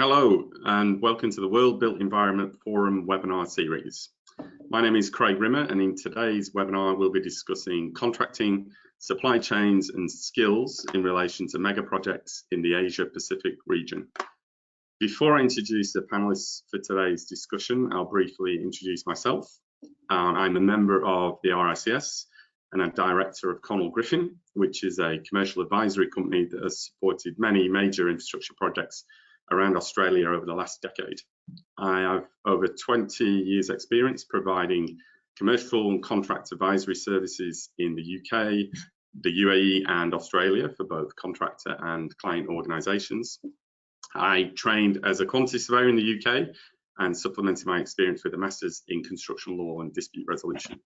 Hello and welcome to the World Built Environment Forum webinar series. My name is Craig Rimmer, and in today's webinar we'll be discussing contracting, supply chains and skills in relation to mega projects in the Asia Pacific region. Before I introduce the panelists for today's discussion, I'll briefly introduce myself. I'm a member of the RICS and a director of ConnellGriffin, which is a commercial advisory company that has supported many major infrastructure projects around Australia over the last decade. I have over 20 years experience providing commercial and contract advisory services in the UK, the UAE and Australia for both contractor and client organisations. I trained as a quantity surveyor in the UK and supplemented my experience with a Masters in Construction Law and Dispute Resolution.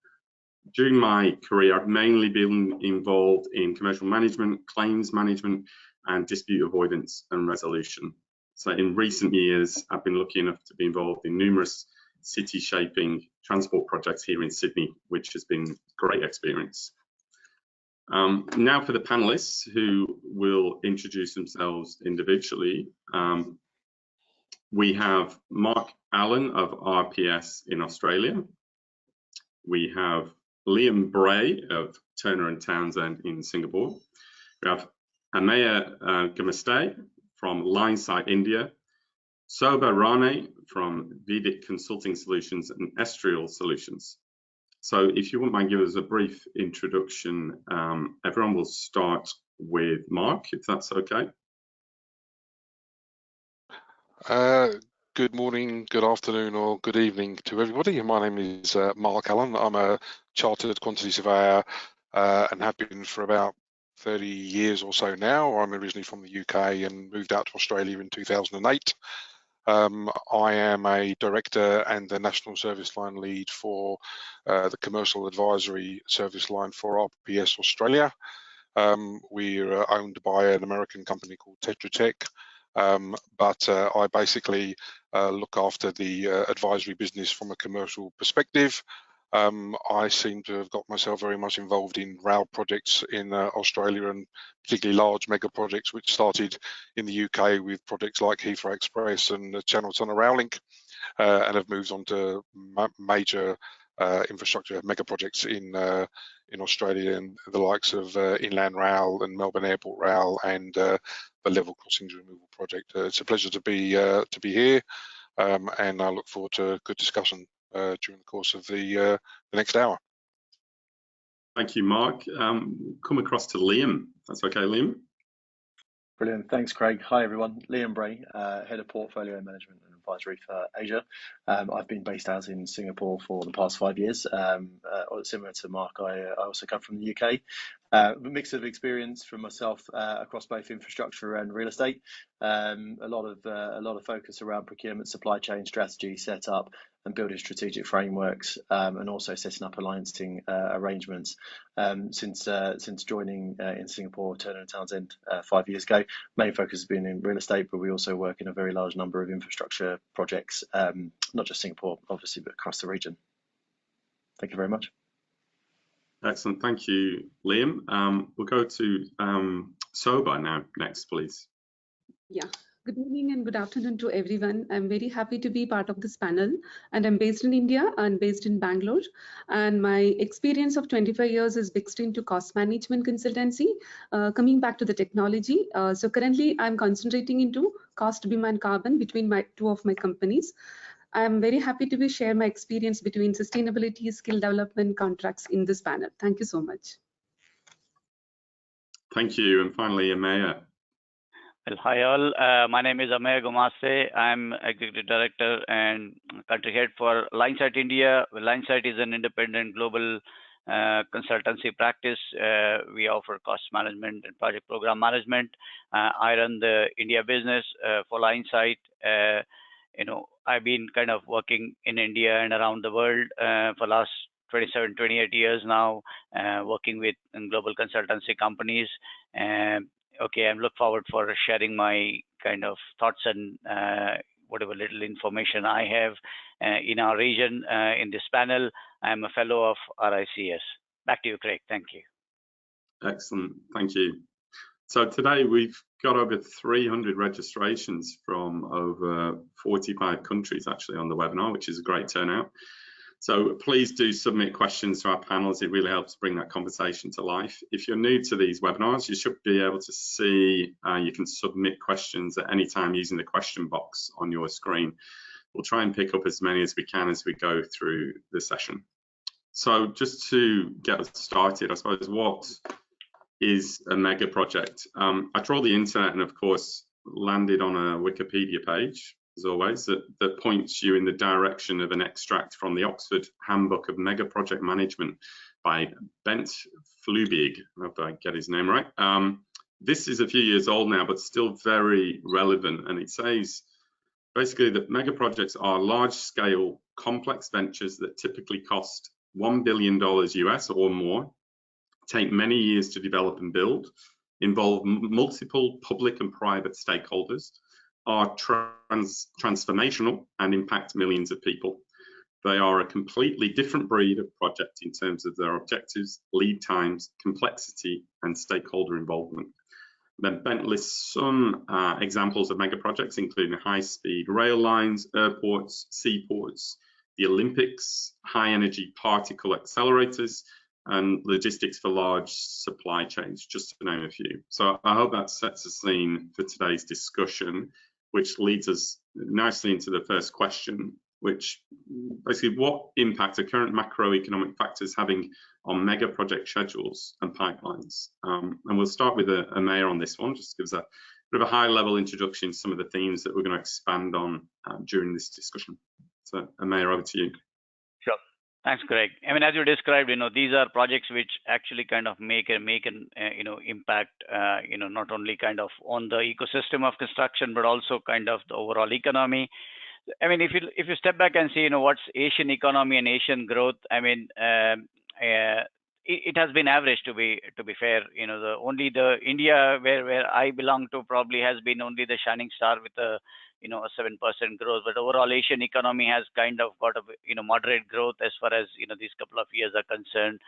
During my career, I've mainly been involved in commercial management, claims management and dispute avoidance and resolution. So in recent years, I've been lucky enough to be involved in numerous city shaping transport projects here in Sydney, which has been a great experience. Now for the panelists who will introduce themselves individually. We have Marc Allen of RPS in Australia. We have Liam Bray of Turner & Townsend in Singapore. We have Ameya Gumaste from Linesight, India, Soba Rane from Vedic Consulting Solutions and Estrial Solutions. So if you wouldn't mind giving us a brief introduction, everyone will start with Marc, if that's okay. Good morning, good afternoon or good evening to everybody. My name is Marc Allen. I'm a chartered quantity surveyor and have been for about 30 years or so now. I'm originally from the UK and moved out to Australia in 2008. I am a director and the national service line lead for the commercial advisory service line for RPS Australia. We're owned by an American company called Tetra Tech, but I basically look after the advisory business from a commercial perspective. I seem to have got myself very much involved in rail projects in Australia, and particularly large mega projects, which started in the UK with projects like Heathrow Express and the Channel Tunnel Rail Link, and have moved on to major infrastructure mega projects in Australia, and the likes of Inland Rail and Melbourne Airport Rail and the Level Crossings Removal Project. It's a pleasure to be here, and I look forward to a good discussion during the course of the next hour. Thank you, Marc. Come across to Liam. That's okay, Liam. Brilliant. Thanks, Craig. Hi, everyone. Liam Bray, Head of Portfolio Management and Advisory for Asia. I've been based out in Singapore for the past 5 years. Similar to Marc, I also come from the UK. A mix of experience from myself across both infrastructure and real estate. A lot of focus around procurement, supply chain strategy, setup, and building strategic frameworks, and also setting up alliancing arrangements. Since joining in Singapore, Turner & Townsend 5 years ago, main focus has been in real estate, but we also work in a very large number of infrastructure projects, not just Singapore, obviously, but across the region. Thank you very much. Excellent, thank you, Liam. We'll go to Soba now, next, please. Yeah. Good evening and good afternoon to everyone. I'm very happy to be part of this panel, and I'm based in India and based in Bangalore. And my experience of 25 years is mixed into cost management consultancy. Coming back to the technology, so currently I'm concentrating into cost, BIM and carbon between two of my companies. I'm very happy to share my experience between sustainability, skill development, contracts in this panel. Thank you so much. Thank you. And finally, Ameya. Well, hi all. My name is Ameya Gumaste. I'm Executive Director and Country Head for Linesight India. Well, Linesight is an independent global consultancy practice. We offer cost management and project program management. I run the India business for Linesight. I've been kind of working in India and around the world for last 27, 28 years now, working with global consultancy companies. Okay, I look forward for sharing my kind of thoughts and whatever little information I have in our region in this panel. I'm a fellow of RICS. Back to you, Craig. Thank you. Excellent. Thank you. So today we've got over 300 registrations from over 45 countries actually on the webinar, which is a great turnout. So please do submit questions to our panels. It really helps bring that conversation to life. If you're new to these webinars, you should be able to see you can submit questions at any time using the question box on your screen. We'll try and pick up as many as we can as we go through the session. So just to get us started, I suppose, what is a mega project? I trawled the internet and of course landed on a Wikipedia page, as always, that points you in the direction of an extract from the Oxford Handbook of Mega Project Management by Bent Flubig. I hope I get his name right. This is a few years old now, but still very relevant, and it says basically that mega projects are large-scale, complex ventures that typically cost $1 billion US or more, take many years to develop and build, involve multiple public and private stakeholders, are transformational and impact millions of people. They are a completely different breed of project in terms of their objectives, lead times, complexity, and stakeholder involvement. Then Bent lists some examples of mega projects, including high-speed rail lines, airports, seaports, the Olympics, high-energy particle accelerators, and logistics for large supply chains, just to name a few. So I hope that sets the scene for today's discussion, which leads us nicely into the first question, which basically, what impact are current macroeconomic factors having on mega project schedules and pipelines? And we'll start with Ameya on this one, just gives a bit of a high-level introduction to some of the themes that we're going to expand on during this discussion. So Ameya, over to you. Sure. Thanks, Greg. I mean, as you described, these are projects which actually kind of make an impact, not only kind of on the ecosystem of construction, but also kind of the overall economy. I mean, if you step back and see, what's Asian economy and Asian growth, I mean, it has been average, to be fair. Only the India where I belong to probably has been only the shining star with a 7% growth, but overall Asian economy has kind of got a moderate growth as far as these couple of years are concerned.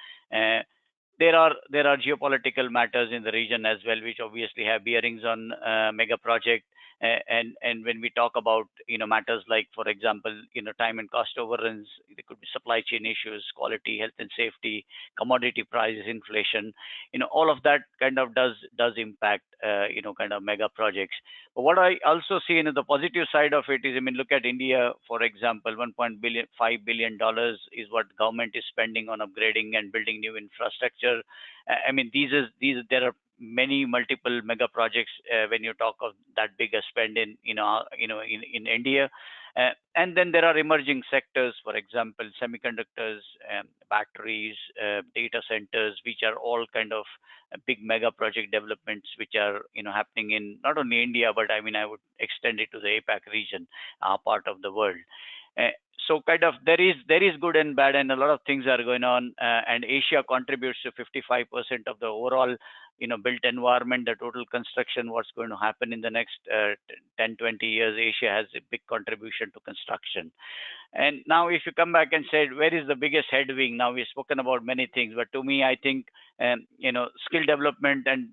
There are geopolitical matters in the region as well, which obviously have bearings on mega project. And when we talk about matters like, for example, time and cost overruns, there could be supply chain issues, quality, health and safety, commodity prices, inflation. All of that kind of does impact kind of mega projects. But what I also see the positive side of it is, I mean, look at India, for example, $1.5 billion is what government is spending on upgrading and building new infrastructure. I mean, there are many multiple mega projects when you talk of that bigger spend in India, and then there are emerging sectors, for example, semiconductors, batteries, data centers, which are all kind of big mega project developments which are happening in not only India, but I mean I would extend it to the APAC region, part of the world. So kind of there is good and bad, and a lot of things are going on, and Asia contributes to 55% of the overall built environment, the total construction, what's going to happen in the next 10, 20 years. Asia has a big contribution to construction. And now if you come back and say, where is the biggest headwind? Now we've spoken about many things, but to me, I think, skill development and,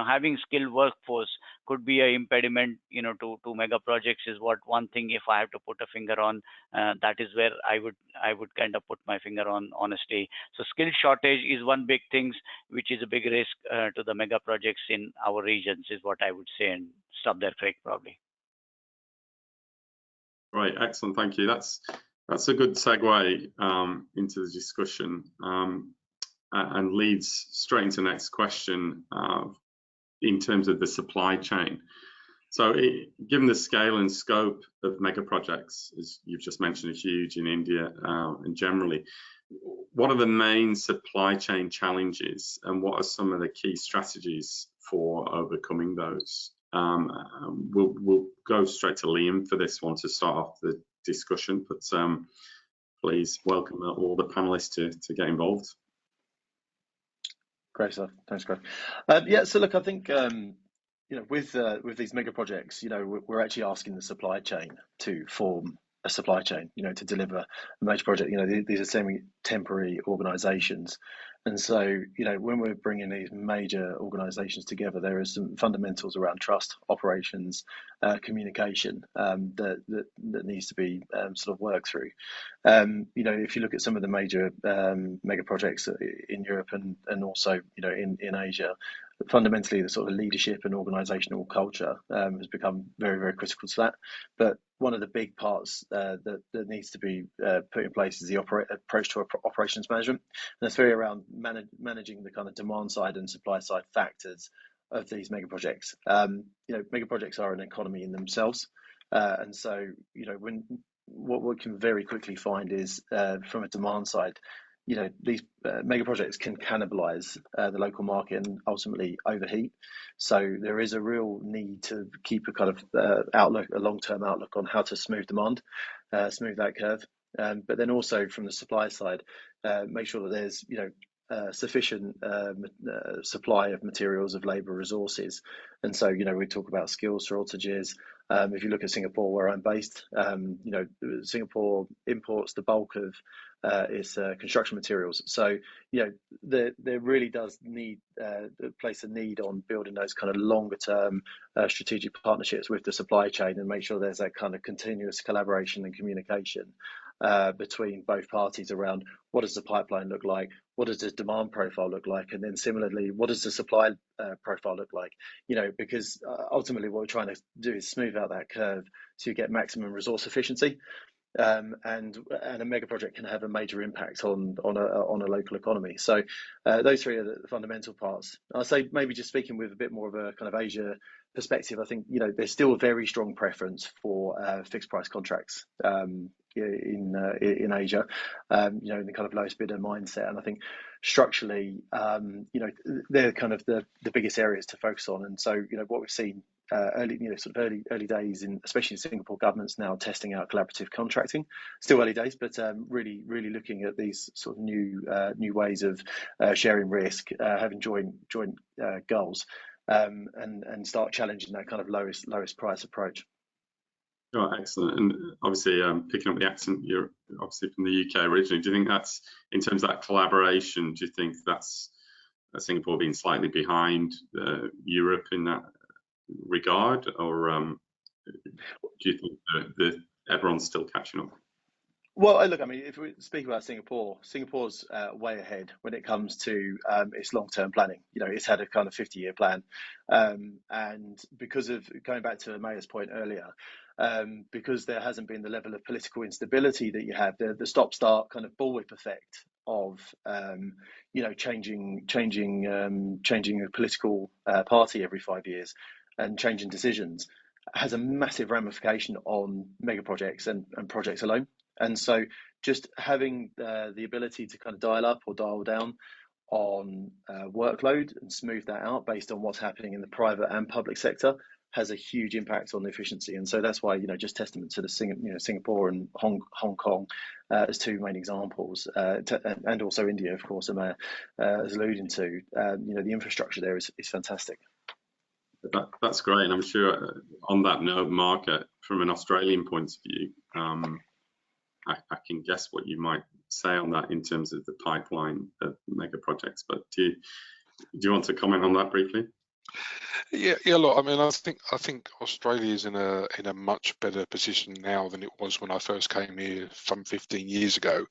having skilled workforce could be an impediment, to mega projects is what one thing, if I have to put a finger on, that is where I would kind of put my finger on, honestly. So skill shortage is one big thing, which is a big risk to the mega projects in our regions, is what I would say, and stop there, Craig, probably. Right, excellent, thank you. That's a good segue into the discussion and leads straight into the next question in terms of the supply chain. So given the scale and scope of mega projects, as you've just mentioned, are huge in India and generally, what are the main supply chain challenges and what are some of the key strategies for overcoming those? We'll go straight to Liam for this one to start off the discussion, but please welcome all the panelists to get involved. Great stuff. Thanks, Greg. Yeah, so look, I think with these mega projects, we're actually asking the supply chain to form a supply chain, to deliver a major project. These are semi-temporary organisations, And so, when we're bringing these major organizations together, there are some fundamentals around trust, operations, communication that needs to be sort of worked through. If you look at some of the major mega projects in Europe and also, in Asia, fundamentally the sort of leadership and organizational culture has become very, very critical to that. But one of the big parts that needs to be put in place is the approach to operations management. And it's very around managing the kind of demand side and supply side factors of these mega projects. Mega projects are an economy in themselves. And so, what we can very quickly find is from a demand side, these mega projects can cannibalize the local market and ultimately overheat. So there is a real need to keep a kind of a long-term outlook on how to smooth demand, smooth that curve. But then also from the supply side, make sure that there's sufficient supply of materials, of labour, resources. And so we talk about skills shortages. If you look at Singapore, where I'm based, Singapore imports the bulk of its construction materials. So there really does place a need on building those kind of longer term strategic partnerships with the supply chain and make sure there's that kind of continuous collaboration and communication between both parties around what does the pipeline look like, what does the demand profile look like, and then similarly, what does the supply profile look like? Because ultimately what we're trying to do is smooth out that curve so you get maximum resource efficiency. And a mega project can have a major impact on a local economy. So those three are the fundamental parts. I'll say maybe just speaking with a bit more of a kind of Asia perspective, I think there's still a very strong preference for fixed price contracts in Asia, in the kind of lowest bidder mindset. And I think structurally, they're kind of the biggest areas to focus on. And so what we've seen early days in, especially in Singapore, government's now testing out collaborative contracting. Still early days, but really looking at these sort of new ways of sharing risk, having joint goals, and start challenging that kind of lowest price approach. Oh, excellent. And obviously, picking up the accent, you're obviously from the UK originally. Do you think that's, in terms of that collaboration, do you think that's Singapore being slightly behind Europe in that regard, or do you think that everyone's still catching up? Well, look, I mean, if we speak about Singapore's way ahead when it comes to its long-term planning. It's had a kind of 50-year plan, and because of going back to Ameya's point earlier, because there hasn't been the level of political instability that you have, the stop-start kind of bullwhip effect of changing a political party every 5 years and changing decisions has a massive ramification on mega projects and projects alone. And so just having the ability to kind of dial up or dial down on workload and smooth that out based on what's happening in the private and public sector has a huge impact on the efficiency. And so that's why, just testament to the Singapore and Hong Kong as two main examples, and also India, of course, Ameya is alluding to. The infrastructure there is fantastic. That's great, and I'm sure on that note, Marc, from an Australian point of view, I can guess what you might say on that in terms of the pipeline of mega projects. But do you want to comment on that briefly? Yeah. Look, I mean, I think Australia is in a much better position now than it was when I first came here some 15 years ago,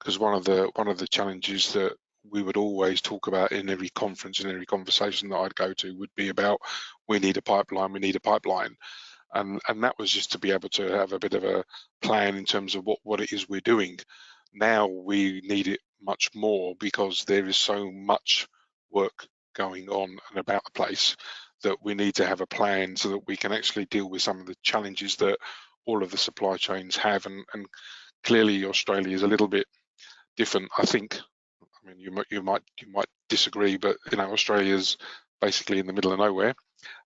because one of the challenges that we would always talk about in every conference, in every conversation that I'd go to, would be about we need a pipeline, and that was just to be able to have a bit of a plan in terms of what it is we're doing. Now we need it much more because there is so much work going on and about the place that we need to have a plan so that we can actually deal with some of the challenges that all of the supply chains have, and clearly Australia is a little bit different, I think. I mean, you might disagree, but Australia's basically in the middle of nowhere,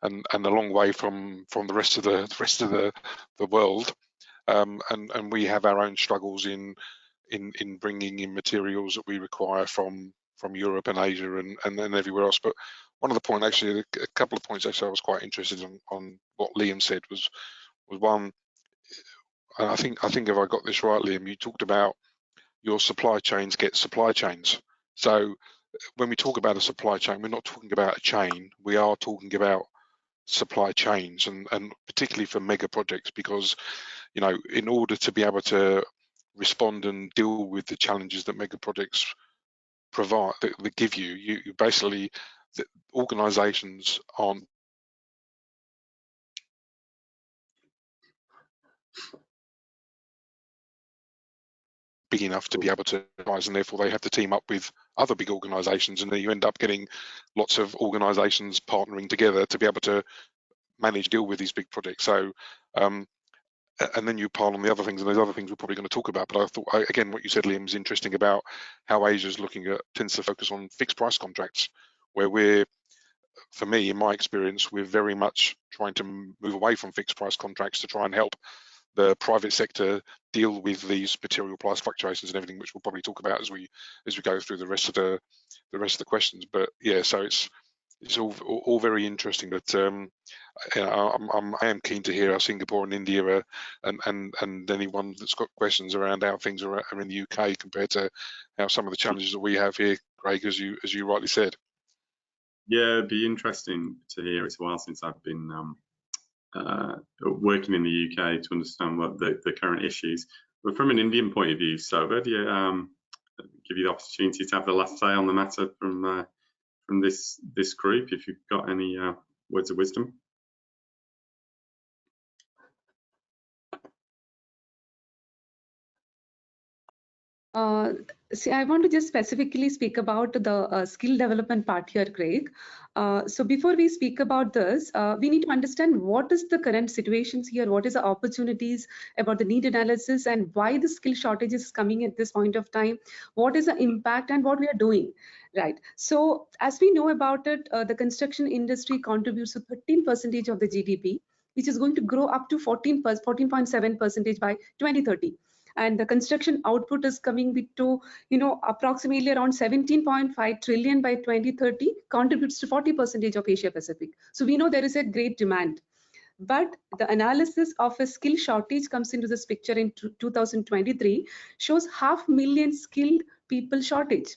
and a long way from the rest of the world, and we have our own struggles in bringing in materials that we require from Europe and Asia and then everywhere else. But one of the points, actually, a couple of points actually I was quite interested on what Liam said was one, and I think if I got this right, Liam, you talked about your supply chains get supply chains. So when we talk about a supply chain, we're not talking about a chain. We are talking about supply chains, and particularly for mega projects, because in order to be able to respond and deal with the challenges that mega projects provide, that give you basically, the organizations aren't big enough to be able to rise, and therefore they have to team up with other big organizations, and then you end up getting lots of organizations partnering together to be able to deal with these big projects. So and then you pile on the other things, and those other things we're probably going to talk about. But I thought, again, what you said, Liam, is interesting about how Asia's tends to focus on fixed price contracts, where for me, in my experience, we're very much trying to move away from fixed price contracts to try and help the private sector deal with these material price fluctuations and everything, which we'll probably talk about as we go through the rest of the questions. But yeah, so it's all very interesting. But I am keen to hear how Singapore and India and anyone that's got questions around how things are in the UK compared to how some of the challenges that we have here, Craig, as you rightly said. Yeah, it'd be interesting to hear. It's a while since I've been working in the UK to understand what the current issues. But from an Indian point of view, Soba, do you give you the opportunity to have the last say on the matter from this group, if you've got any words of wisdom? See, I want to just specifically speak about the skill development part here, Craig. So before we speak about this, we need to understand what is the current situations here, what is the opportunities about the need analysis, and why the skill shortage is coming at this point of time, what is the impact and what we are doing, right? So as we know about it, the construction industry contributes to 13% of the GDP, which is going to grow up to 14.7% by 2030. And the construction output is coming to, approximately around 17.5 trillion by 2030, contributes to 40% of Asia Pacific. So we know there is a great demand. But the analysis of a skill shortage comes into this picture in 2023, shows 500,000 skilled people shortage.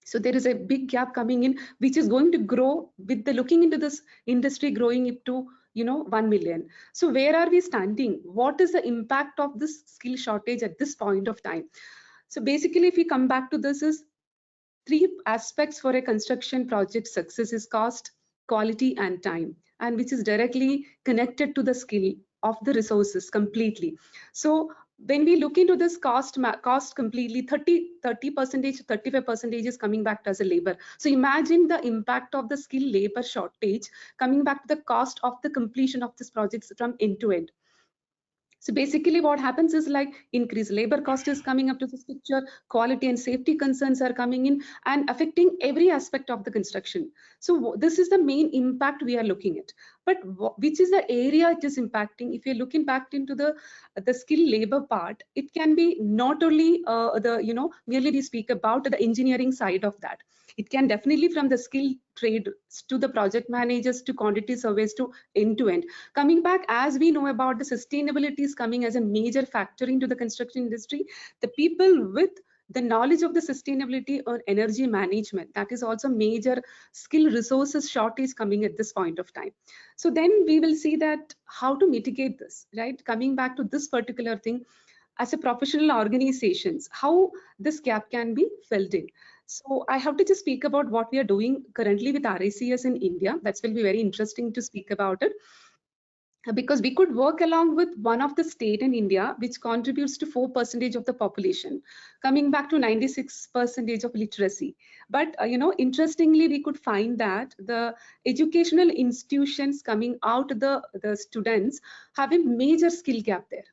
So there is a big gap coming in, which is going to grow with the looking into this industry growing up to 1 million. So where are we standing? What is the impact of this skill shortage at this point of time? So basically, if we come back to this, is 3 aspects for a construction project success: is cost, quality, and time, and which is directly connected to the skill of the resources completely. So when we look into this cost completely, 30%, 35% is coming back as a labor. So imagine the impact of the skill labor shortage coming back to the cost of the completion of this project from end to end. So basically what happens is like increased labor cost is coming up to this picture, quality and safety concerns are coming in and affecting every aspect of the construction. So this is the main impact we are looking at. But which is the area it is impacting? If you're looking back into the skill labor part, it can be not only merely we speak about the engineering side of that. It can definitely from the skill trade to the project managers to quantity surveys to end to end. Coming back, as we know about the sustainability is coming as a major factor into the construction industry, the people with the knowledge of the sustainability or energy management, that is also major skill resources shortage coming at this point of time. So then we will see that how to mitigate this, right? Coming back to this particular thing, as a professional organizations, how this gap can be filled in. So I have to just speak about what we are doing currently with RICS in India. That will be very interesting to speak about it, because we could work along with one of the state in India which contributes to 4% of the population, coming back to 96% of literacy. But interestingly, we could find that the educational institutions coming out, the students have a major skill gap there.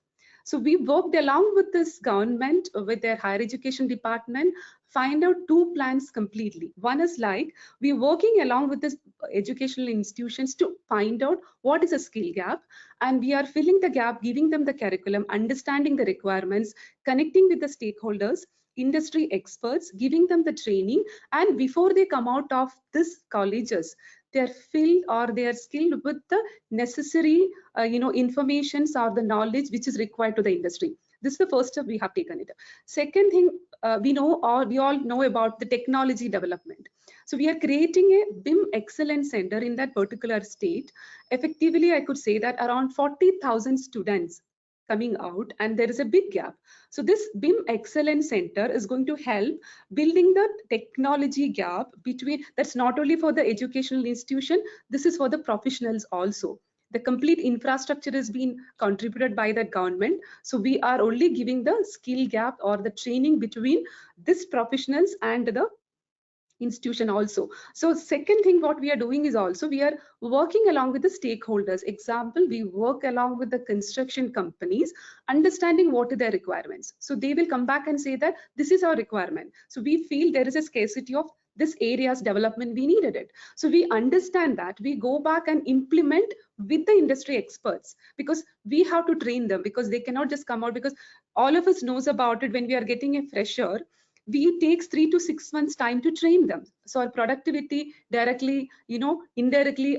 So we worked along with this government, with their higher education department, find out 2 plans completely. One is like we're working along with this educational institutions to find out what is a skill gap, and we are filling the gap, giving them the curriculum, understanding the requirements, connecting with the stakeholders, industry experts, giving them the training, and before they come out of this colleges, they're filled or they are skilled with the necessary informations or the knowledge which is required to the industry. This is the first step we have taken it. Second thing, we all know about the technology development. So we are creating a BIM Excellence Center in that particular state. Effectively, I could say that around 40,000 students coming out, and there is a big gap. So this BIM Excellence Center is going to help building the technology gap between, that's not only for the educational institution, this is for the professionals also. The complete infrastructure has been contributed by the government. So we are only giving the skill gap or the training between these professionals and the institution also. So second thing what we are doing is also we are working along with the stakeholders. Example, we work along with the construction companies, understanding what are their requirements. So they will come back and say that this is our requirement. So we feel there is a scarcity of this area's development, we needed it. So we understand that, we go back and implement with the industry experts, because we have to train them, because they cannot just come out, because all of us knows about it. When we are getting a fresher, we takes 3 to 6 months time to train them. So our productivity directly, indirectly,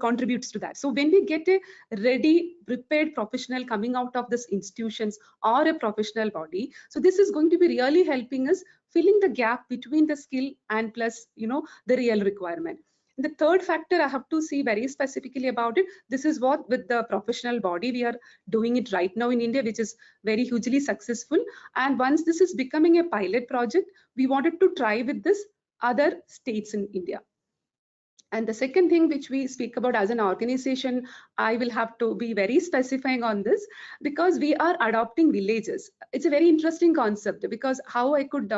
contributes to that. So when we get a ready, prepared professional coming out of this institutions or a professional body, so this is going to be really helping us filling the gap between the skill and plus, the real requirement. The third factor I have to see very specifically about it, this is what with the professional body we are doing it right now in India, which is very hugely successful. And once this is becoming a pilot project, we wanted to try with this other states in India. And the second thing which we speak about as an organization, I will have to be very specifying on this, because we are adopting villages. It's a very interesting concept, because how I could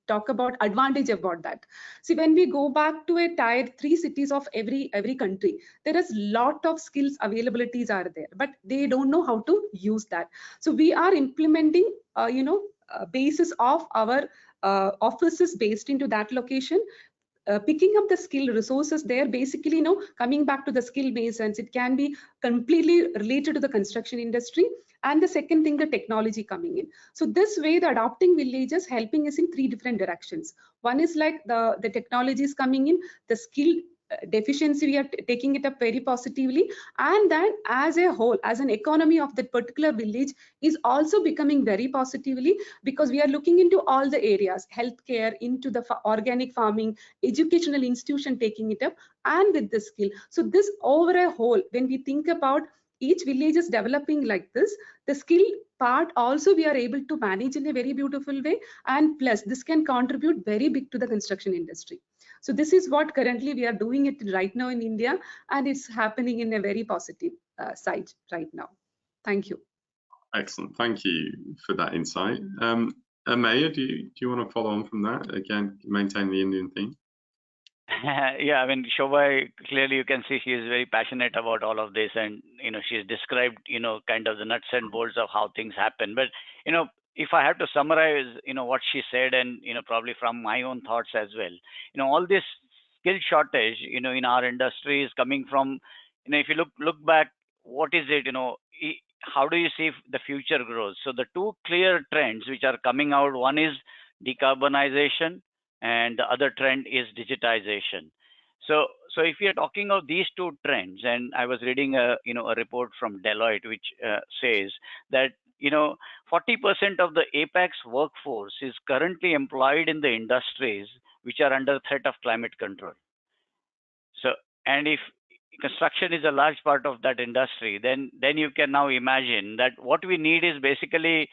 talk about advantage about that. See, when we go back to a tier 3 cities of every country, there is lot of skills availabilities are there, but they don't know how to use that. So we are implementing, basis of our offices based into that location. Picking up the skill resources there, basically, coming back to the skill basins, it can be completely related to the construction industry. And the second thing, the technology coming in. So this way, the adopting villages helping us in 3 different directions. One is like the technologies coming in, the skill deficiency, we are taking it up very positively, and then as a whole, as an economy of that particular village is also becoming very positively, because we are looking into all the areas, healthcare, into the organic farming, educational institution taking it up, and with the skill. So this over a whole, when we think about each village is developing like this, the skill part also we are able to manage in a very beautiful way, and plus this can contribute very big to the construction industry. So this is what currently we are doing it right now in India, and it's happening in a very positive side right now. Thank you. Excellent, thank you for that insight. Ameya, do you want to follow on from that? Again, maintain the Indian theme. Yeah, I mean, Shobha, clearly you can see she is very passionate about all of this, and she's described kind of the nuts and bolts of how things happen. But if I have to summarize what she said, and probably from my own thoughts as well, all this skill shortage in our industry is coming from, if you look back, what is it, how do you see the future grows? So the 2 clear trends which are coming out, one is decarbonization, and the other trend is digitization. So if we are talking of these 2 trends, and I was reading a report from Deloitte which says that 40% of the APAC's workforce is currently employed in the industries which are under threat of climate control. So, and if construction is a large part of that industry, then you can now imagine that what we need is basically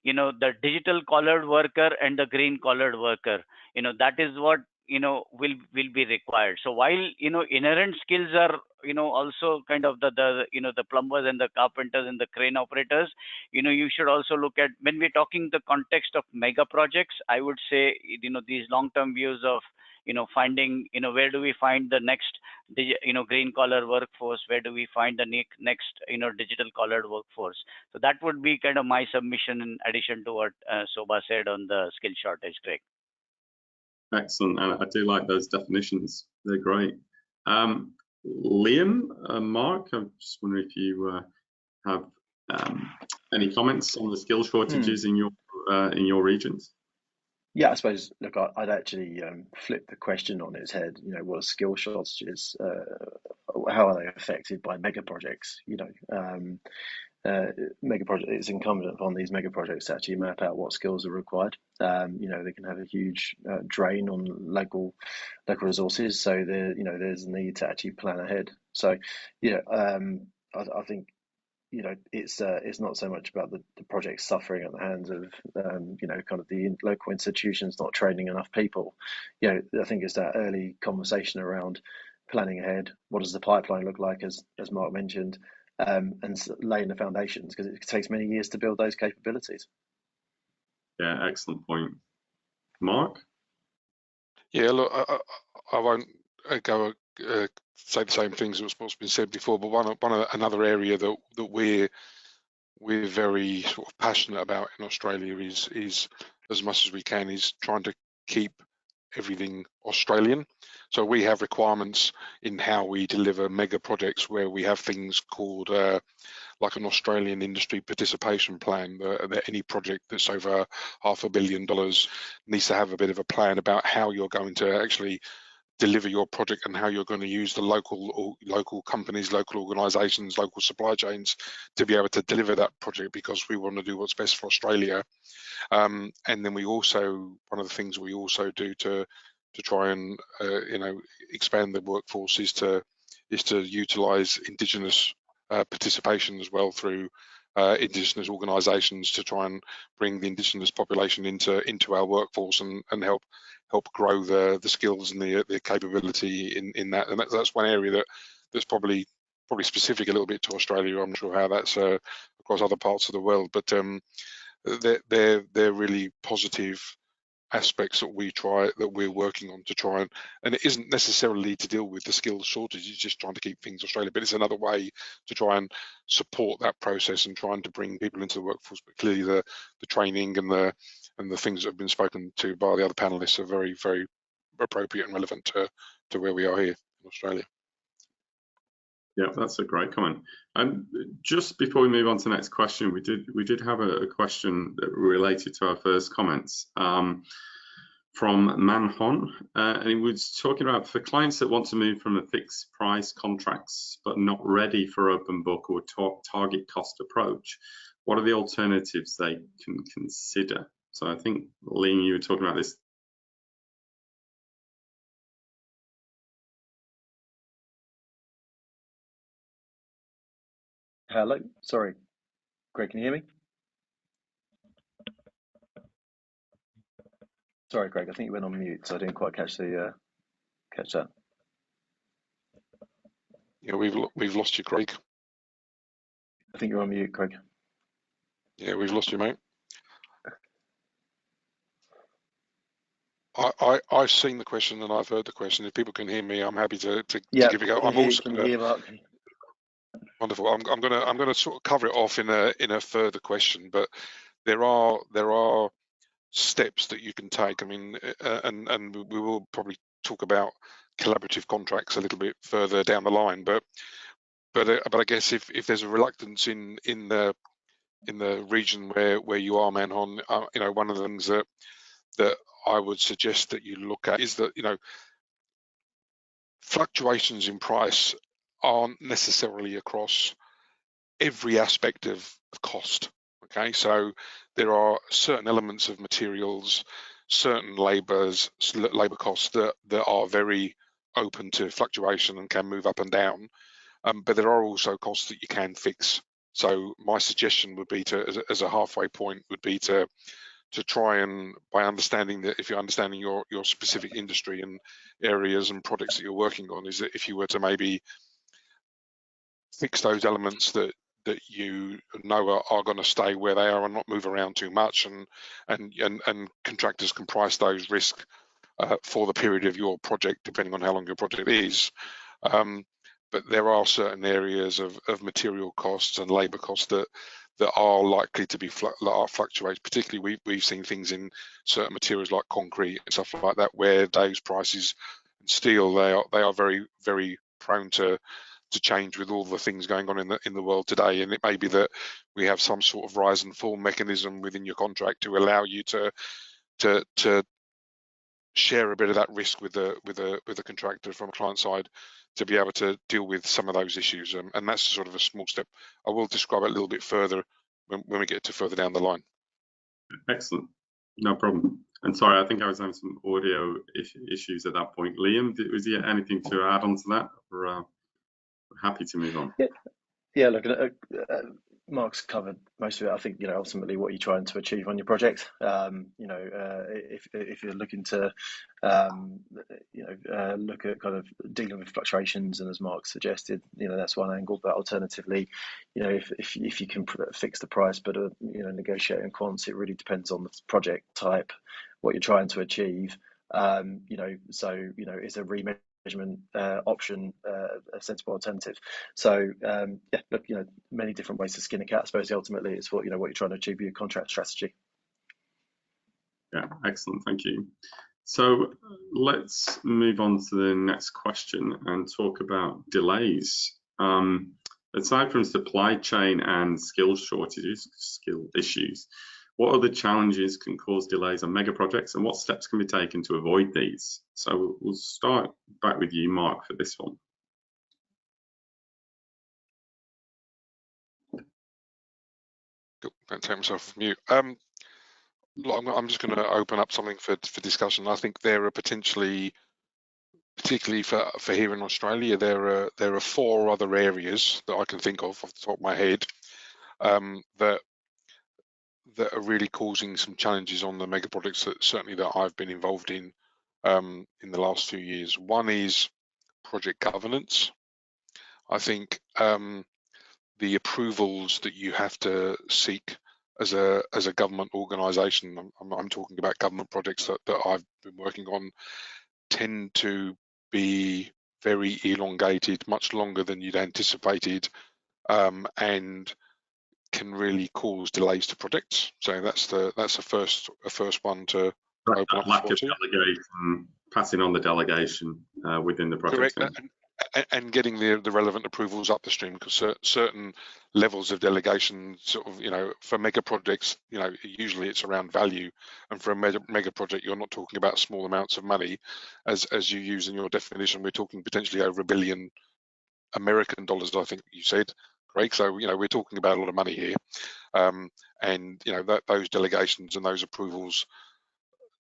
the digital collared worker and the green collared worker. That is what will be required. So while inherent skills are also kind of the plumbers and the carpenters and the crane operators, you should also look at, when we're talking the context of mega projects, I would say these long-term views of finding where do we find the next green collar workforce, where do we find the next digital collared workforce. So that would be kind of my submission in addition to what Shobha said on the skill shortage, Craig. Excellent. I do like those definitions. They're great. Liam, Marc, I'm just wondering if you have any comments on the skill shortages in your regions. Yeah, I suppose, look, I'd actually flip the question on its head. What are skill shortages? How are they affected by mega projects? mega project, it's incumbent upon these mega projects to actually map out what skills are required. You know, they can have a huge drain on local resources, so there's a need to actually plan ahead. So, I think, you know, it's not so much about the project suffering at the hands of kind of the local institutions not training enough people. You know, I think it's that early conversation around planning ahead. What does the pipeline look like, as Marc mentioned, and laying the foundations, because it takes many years to build those capabilities. Yeah, excellent point. Marc? Yeah, look, I won't go say the same things as what's been said before, but another area that we're very sort of passionate about in Australia is as much as we can is trying to keep everything Australian. So we have requirements in how we deliver mega projects where we have things called like an Australian industry participation plan, that any project that's over $500 million needs to have a bit of a plan about how you're going to actually deliver your project and how you're going to use the local companies, local organisations, local supply chains to be able to deliver that project, because we want to do what's best for Australia. And then we also, one of the things we also do to try and expand the workforce is to utilise Indigenous participation as well through Indigenous organisations to try and bring the Indigenous population into our workforce and help grow the skills and the capability in that. And that's one area that's probably specific a little bit to Australia. I'm not sure how that's across other parts of the world, but they're really positive aspects that we're working on to try and it isn't necessarily to deal with the skills shortage, it's just trying to keep things Australia, but it's another way to try and support that process and trying to bring people into the workforce. But clearly the training and the things that have been spoken to by the other panelists are very, very appropriate and relevant to where we are here in Australia. Yeah, that's a great comment. Just before we move on to the next question, we did have a question related to our first comments from Manhon, and he was talking about for clients that want to move from a fixed price contracts but not ready for open book or target cost approach, what are the alternatives they can consider? So I think, Liam, you were talking about this. Hello, sorry, Greg, can you hear me? Sorry, Greg, I think you went on mute, so I didn't quite catch that. Yeah, we've lost you, Craig. I think you're on mute, Craig. Yeah, we've lost you, mate. I've seen the question and I've heard the question. If people can hear me, I'm happy to give it a go. I'm also can you hear Marc? Wonderful. I'm gonna sort of cover it off in a further question, but there are steps that you can take. I mean, and we will probably talk about collaborative contracts a little bit further down the line. But I guess if there's a reluctance in the region where you are, Manhon, one of the things that I would suggest that you look at is that fluctuations in price aren't necessarily across every aspect of cost. Okay, so there are certain elements of materials, certain labor costs that are very open to fluctuation and can move up and down, but there are also costs that you can fix. So my suggestion would be as a halfway point would be to try and, by understanding that, if you're understanding your specific industry and areas and projects that you're working on, is that if you were to maybe fix those elements that you know are going to stay where they are and not move around too much, and contractors can price those risks for the period of your project, depending on how long your project is. But there are certain areas of material costs and labour costs that are likely to be fluctuate. Particularly, we've seen things in certain materials like concrete and stuff like that, where those prices and steel they are very, very prone to change with all the things going on in the world today. And it may be that we have some sort of rise and fall mechanism within your contract to allow you to share a bit of that risk with the contractor from a client side to be able to deal with some of those issues, and that's sort of a small step. I will describe it a little bit further when we get to further down the line. Excellent, no problem. And sorry, I think I was having some audio issues at that point. Liam, was there anything to add on to that? We're happy to move on. Yeah, look, Marc's covered most of it. I think, ultimately what you're trying to achieve on your project, if you're looking to, look at kind of dealing with fluctuations, and as Marc suggested, that's one angle. But alternatively, if you can fix the price, but negotiate in quants, it really depends on the project type, what you're trying to achieve. Is a remeasurement option a sensible alternative? So look, many different ways to skin a cat. I suppose ultimately it's what you're trying to achieve with your contract strategy. Yeah, excellent, thank you. So let's move on to the next question and talk about delays. Aside from supply chain and skill shortages, skill issues, what other challenges can cause delays on mega projects, and what steps can be taken to avoid these? So we'll start back with you, Marc, for this one. Cool. I'm going to take myself off mute. I'm just going to open up something for discussion. I think there are particularly for here in Australia, there are 4 other areas that I can think of off the top of my head that are really causing some challenges on the mega projects that I've been involved in the last few years. One is project governance. I think the approvals that you have to seek as a government organisation, I'm talking about government projects that I've been working on, tend to be very elongated, much longer than you'd anticipated, and can really cause delays to projects. So that's a first one to open up. Lack of delegation, passing on the delegation within the project. Correct. And getting the relevant approvals up the stream, because certain levels of delegation, for mega projects, usually it's around value, and for a mega project, you're not talking about small amounts of money, as you use in your definition. We're talking potentially over $1 billion American dollars, I think you said, Craig. So we're talking about a lot of money here, and those delegations and those approvals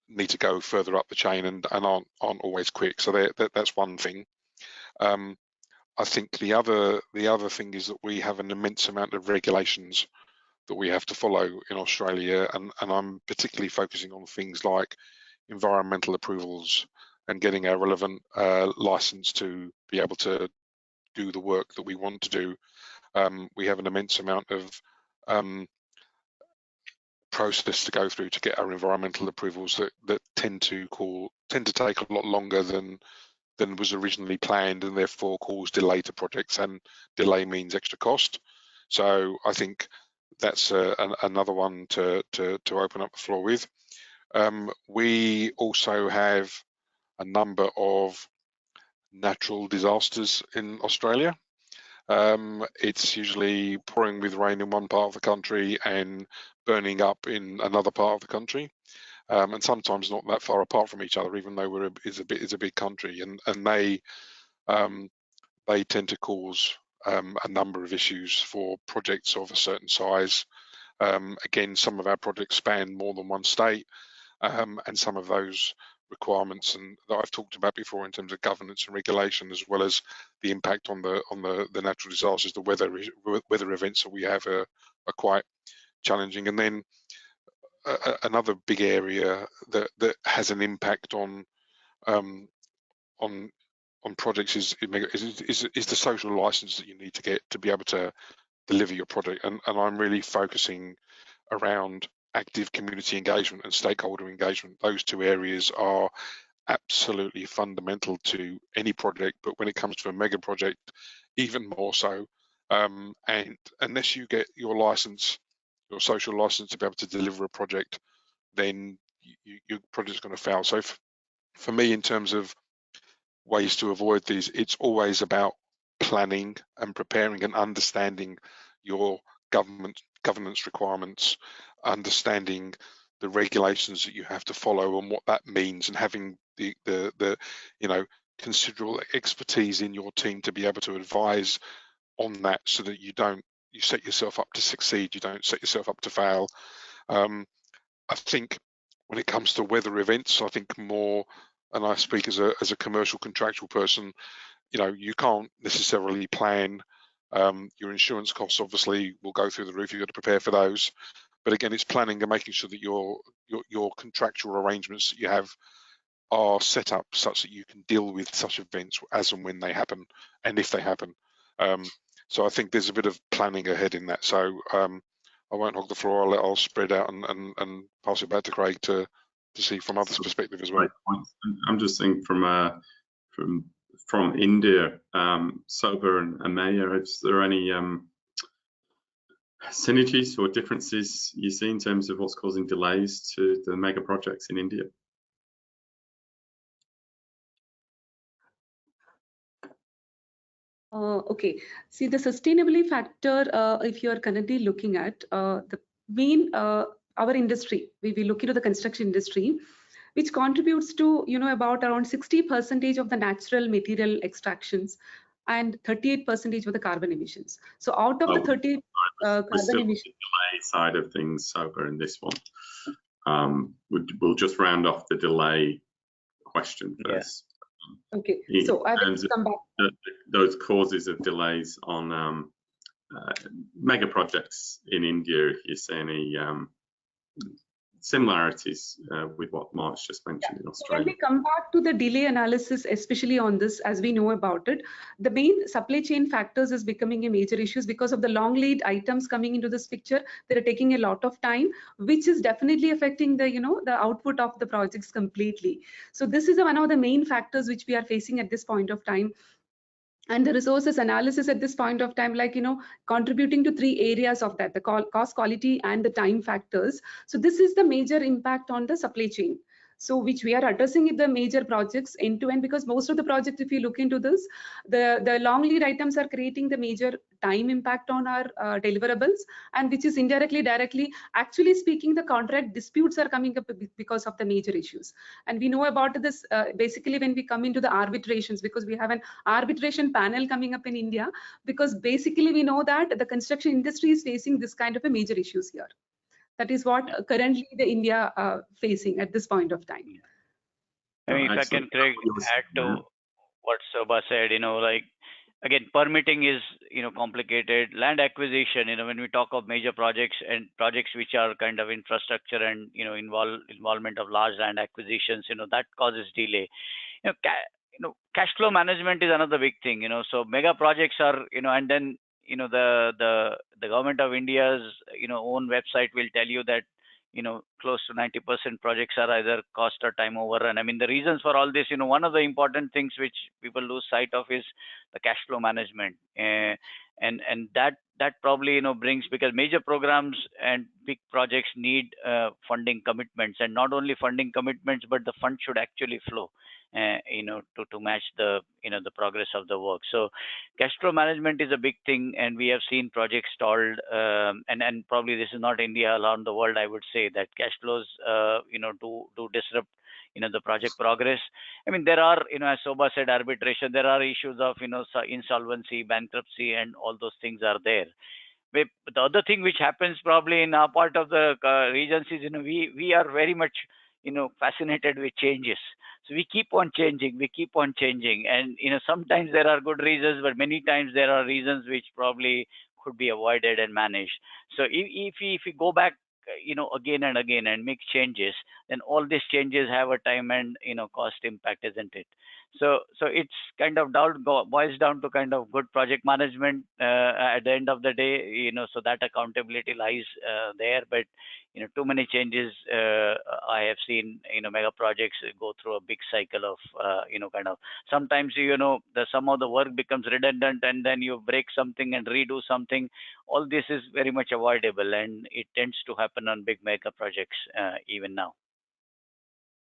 need to go further up the chain and aren't always quick. So that's one thing. I think the other thing is that we have an immense amount of regulations that we have to follow in Australia, and I'm particularly focusing on things like environmental approvals and getting a relevant license to be able to do the work that we want to do. We have an immense amount of process to go through to get our environmental approvals that tend to take a lot longer than was originally planned, and therefore cause delay to projects, and delay means extra cost. So I think that's another one to open up the floor with. We also have a number of natural disasters in Australia. It's usually pouring with rain in one part of the country and burning up in another part of the country. And sometimes not that far apart from each other, even though it's a big country, and they tend to cause a number of issues for projects of a certain size. Again, some of our projects span more than one state, and some of those requirements and that I've talked about before in terms of governance and regulation, as well as the impact on the natural disasters, the weather events that we have are quite challenging. And then another big area that has an impact on projects is the social license that you need to get to be able to deliver your project. And I'm really focusing around active community engagement and stakeholder engagement. Those 2 areas are absolutely fundamental to any project, but when it comes to a mega project, even more so. And unless you get your license, your social license, to be able to deliver a project, then your project's going to fail. So for me, in terms of ways to avoid these, it's always about planning and preparing and understanding your governance requirements, understanding the regulations that you have to follow and what that means, and having the you know, considerable expertise in your team to be able to advise on that, so that you set yourself up to succeed, you don't set yourself up to fail. I think when it comes to weather events, I think more, and I speak as a commercial contractual person, you know, you can't necessarily plan. Your insurance costs obviously will go through the roof. You've got to prepare for those. But again, it's planning and making sure that your contractual arrangements that you have are set up such that you can deal with such events as and when they happen, and if they happen. So I think there's a bit of planning ahead in that. So I won't hog the floor. I'll spread out and pass it back to Craig to see from others' perspective as well. I'm just saying from India, SOBA and Ameya, is there any synergies or differences you see in terms of what's causing delays to the mega projects in India? Okay, see the sustainability factor, if you are currently looking at the main, our industry, we look into the construction industry, which contributes to, you know, about around 60% of the natural material extractions and 38% of the carbon emissions. So out of the 30 carbon emissions. Delay side of things, SOBA, in this one. We'll just round off the delay question first. Yeah. Okay, so I will come back. Those causes of delays on mega projects in India, if you see any similarities with what Marc's just mentioned in Australia. So when we come back to the delay analysis, especially on this, as we know about it, the main supply chain factors is becoming a major issue because of the long lead items coming into this picture. They're taking a lot of time, which is definitely affecting the, you know, the output of the projects completely. So this is one of the main factors which we are facing at this point of time. And the resources analysis at this point of time, like, you know, contributing to 3 areas of that, the cost, quality, and the time factors. So this is the major impact on the supply chain. So which we are addressing in the major projects end to end, because most of the projects, if you look into this, the long lead items are creating the major time impact on our deliverables, and which is indirectly, directly, actually speaking, the contract disputes are coming up because of the major issues. And we know about this basically when we come into the arbitrations, because we have an arbitration panel coming up in India, because basically we know that the construction industry is facing this kind of a major issues here. That is what currently the India facing at this point of time. I mean, if I can, Craig, add to what SOBA said, you know, like, again, permitting is, you know, complicated. Land acquisition, you know, when we talk of major projects and projects which are kind of infrastructure and, you know, involvement of large land acquisitions, you know, that causes delay. You know, cash flow management is another big thing, you know, so mega projects are, you know, and then, you know, the government of India's, you know, own website will tell you that, you know, close to 90% projects are either cost or time overrun. I mean, the reasons for all this, you know, one of the important things which people lose sight of is the cash flow management, and that probably, you know, brings, because major programs and big projects need funding commitments, and not only funding commitments, but the fund should actually flow, you know, to match the, you know, the progress of the work. So cash flow management is a big thing, and we have seen projects stalled, and probably this is not India, around the world, I would say that cash flows, you know, do disrupt, you know, the project progress. I mean, there are, you know, as SOBA said, arbitration, there are issues of, you know, insolvency, bankruptcy, and all those things are there. But the other thing which happens probably in our part of the regions is, you know, we are very much, you know, fascinated with changes. So we keep on changing, and, you know, sometimes there are good reasons, but many times there are reasons which probably could be avoided and managed. So if we go back, you know, again and again and make changes, then all these changes have a time and, you know, cost impact, isn't it? So it's kind of boils down to kind of good project management at the end of the day, you know, so that accountability lies there. But, you know, too many changes, I have seen, you know, mega projects go through a big cycle of, you know, kind of, sometimes, you know, some of the work becomes redundant, and then you break something and redo something. All this is very much avoidable, and it tends to happen on big mega projects even now.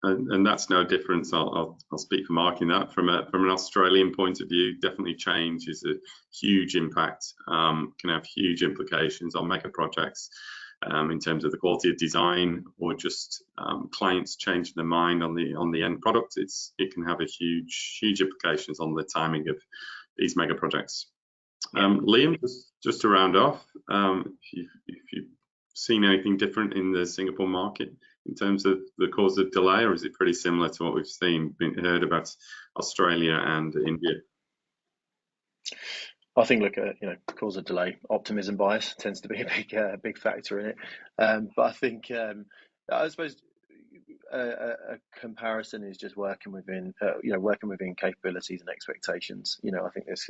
And that's no difference. I'll speak for Marc in that. From an Australian point of view, definitely change is a huge impact, can have huge implications on mega projects. in terms of the quality of design, or just clients changing their mind on the end product, it can have a huge implications on the timing of these mega projects. Liam, just to round off, if you've seen anything different in the Singapore market in terms of the cause of delay, or is it pretty similar to what we've heard about Australia and India? I think, look, cause of delay, optimism bias tends to be a big factor in it. But I think, I suppose, a comparison is just working within capabilities and expectations. I think this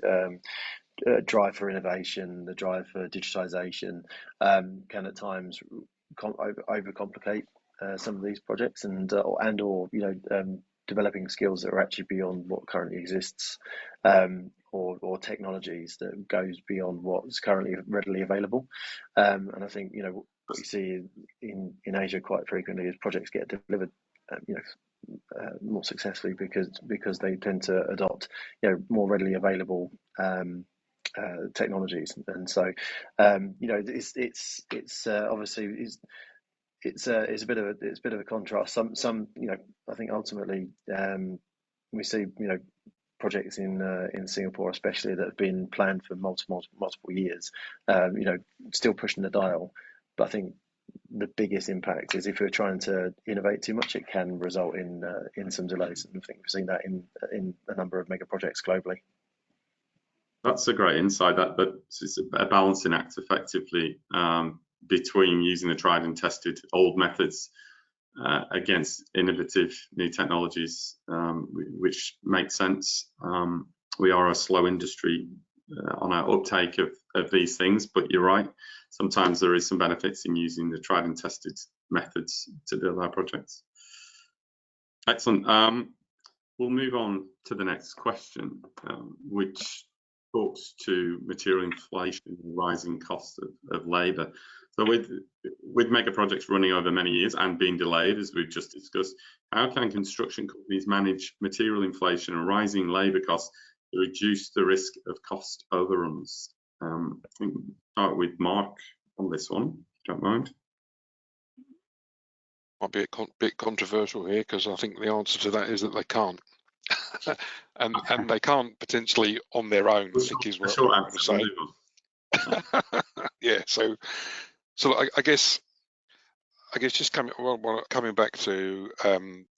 drive for innovation, the drive for digitization, can at times overcomplicate some of these projects, and or developing skills that are actually beyond what currently exists, or technologies that goes beyond what's currently readily available. And I think what you see in Asia quite frequently is projects get delivered more successfully because they tend to adopt more readily available technologies. And so it's obviously it's a bit of a contrast. Some I think ultimately we see projects in Singapore especially that have been planned for multiple years, still pushing the dial. But I think the biggest impact is if you're trying to innovate too much, it can result in some delays. And I think we've seen that in a number of mega projects globally. That's a great insight. But it's a balancing act effectively between using the tried and tested old methods against innovative new technologies, which makes sense. We are a slow industry on our uptake of these things, but you're right, sometimes there is some benefits in using the tried and tested methods to build our projects. Excellent. We'll move on to the next question, which talks to material inflation and rising costs of labour. So with mega projects running over many years and being delayed, as we've just discussed, how can construction companies manage material inflation and rising labour costs to reduce the risk of cost overruns? I think we'll start with Marc on this one, if you don't mind. Might be a bit controversial here, because I think the answer to that is that they can't. and they can't potentially on their own, I think is what I'm going to say. Yeah, so I guess just coming back to